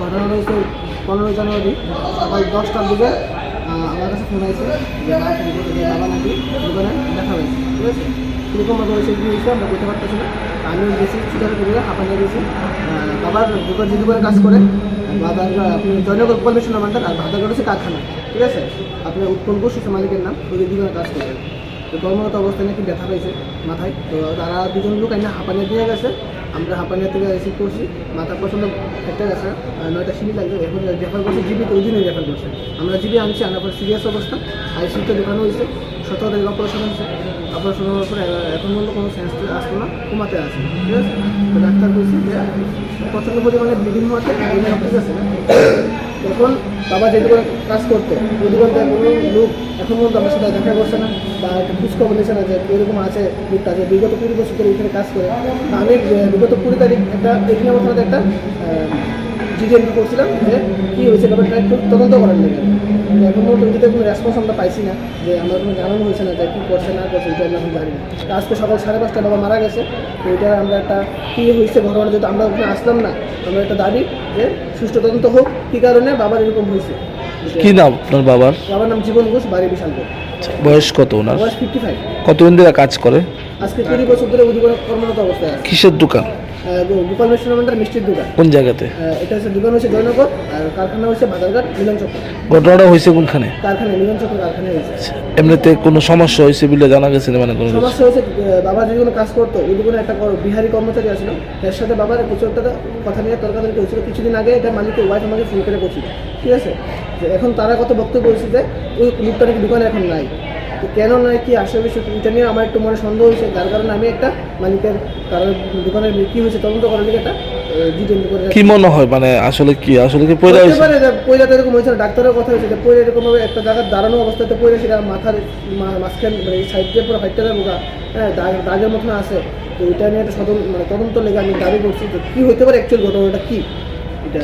ঘটনা হয়েছে 15 জানুয়ারি সকাল 10টার দিকে আমার কাছে ফোন আছে যে বাবা নাকি দোকানে দেখা হয়েছে, ঠিক আছে। কীরকমভাবে হয়েছে কী হয়েছে আমরা বলতে পারতেছি না। আমি গেছি চিটারে করে হাঁপানিয়ে গেছি। বাবার দোকান যে দোকানে কাজ করে বাবার আপনি জয়নগর কলমেশন মান্ডার আর ভাদারগড় হচ্ছে কারখানা, ঠিক আছে। আপনার উৎপল ঘোষ হচ্ছে মালিকের নাম, ওই দোকানে কাজ করে। তো কর্মরত অবস্থায় নাকি ব্যথা পাইছে মাথায়। তো তারা দুজন লোক এনে হাঁপানিয়া দিয়ে গেছে। আমরা হাঁপানিয়া থেকে রিসিভ করছি, মাথা প্রচণ্ড একটা গেছে, 9টা সিঁড়ি লাগবে। এখন রেফার করছে জিবি, তো ওই দিনই রেফার করছে। আমরা জিবি আনছি, আনার পর সিরিয়াস অবস্থা আইসিউতে ঢোকানো হয়েছে। 17 তারিখ অপারেশন হয়েছে। অপারেশন হওয়ার পরে এখন পর্যন্ত কোনো সেন্স আসলো না, ঘুমাতে আছে, ঠিক আছে। তো ডাক্তার বলছে যে প্রচণ্ড পরিমাণে ব্লিডিং হওয়াতে ঠিক আছে। এখন বাবা যে দোকানে কাজ করতো ওই দোকানটায় কোনো লোক এখন পর্যন্ত আমার সাথে দেখা করছে না বা একটা খোঁজখবর নিচ্ছে না যে এরকম আছে লোকটা যে বিগত 20 বছর ধরে এখানে কাজ করে। আমি বিগত 20 তারিখ একটা এখানে আমার একটা জিডি করছিলাম যে কী হয়েছে ব্যাপারটা একটু তদন্ত করার লেগে। এখন পর্যন্ত ওইটাতে কোনো রেসপন্স আমরা পাইছি না, যে আমার কোনো জানানো হয়েছে না যে কী করছে না করছে, এটা আমরা এখন জানি না। আজকে সকাল 5:30টায় বাবা মারা গেছে। তো এটা আমরা একটা কী হয়েছে ঘটনা, যেহেতু আমরা ওখানে আসলাম না, আমরা একটা দাবি যে সুষ্ঠু তদন্ত হোক, কী কারণে বাবার এরকম হয়েছে। কি নাম আপনার বাবার? বাবার নাম জীবন ঘোষ, বাড়ি বিশালপুর। বয়স কত ওনার? বয়স 55। কতদিন ধরে কাজ করে? আজকে 20 বছর ধরে ওই দোকানে কর্মরত অবস্থায় আছে। কিসের দোকান? গোপাল মিষ্টান্নভাণ্ডার মিষ্টির দোকান। কোন জায়গাতে? এটা হচ্ছে দোকান হচ্ছে জয়নগর আর কারখানা হচ্ছে বাজারঘাট মিলন চক্র। ঘটনাটা হয়েছে কোনখানে? কারখানা মিলন চক্র কারখানায় হয়েছে। এমনিতে কোনো সমস্যা হয়েছে বলে জানা গেছে না? মানে কোনো সমস্যা হয়েছে, বাবা যে কোনো কাজ করতো ওই দোকানে একটা বিহারি কর্মচারী আসলো, এর সাথে বাবার প্রচুর একটা কথা নিয়ে তর্কাতর্কি হয়েছিল। কিছুদিন আগে এটা মালিকের ওয়াইফ আমাকে ফোন করে করছিল, ঠিক আছে। যে এখন তারা কত বক্তব্য বলছে যে ওই লোকটা নাকি দোকানে এখন নাই। তো কেন নয় কি আসলে বিষয় এটা নিয়ে আমার একটু মনে সন্দেহ হয়েছে, যার কারণে আমি একটা মালিকের কারণ দোকানের কী হয়েছে তদন্ত করার দিকে একটা ডিটেইল করে। কি মনে হয় মানে আসলে কি পয়লা হয়েছে? পয়লা তো এরকম হয়েছে না, ডাক্তারের কথা হয়েছে যে পয়লা এরকমভাবে একটা জায়গায় দাঁড়ানো অবস্থাতে পয়লা সেটা মাথার মাঝখান মানে এই সাইড দিয়ে পুরো ফাইটটা বোকা, হ্যাঁ দাগের মতন আছে। তো এটা নিয়ে একটা তদন্ত লেগে আমি দাবি করছি যে কী হতে পারে অ্যাকচুয়াল ঘটনাটা কী এটা।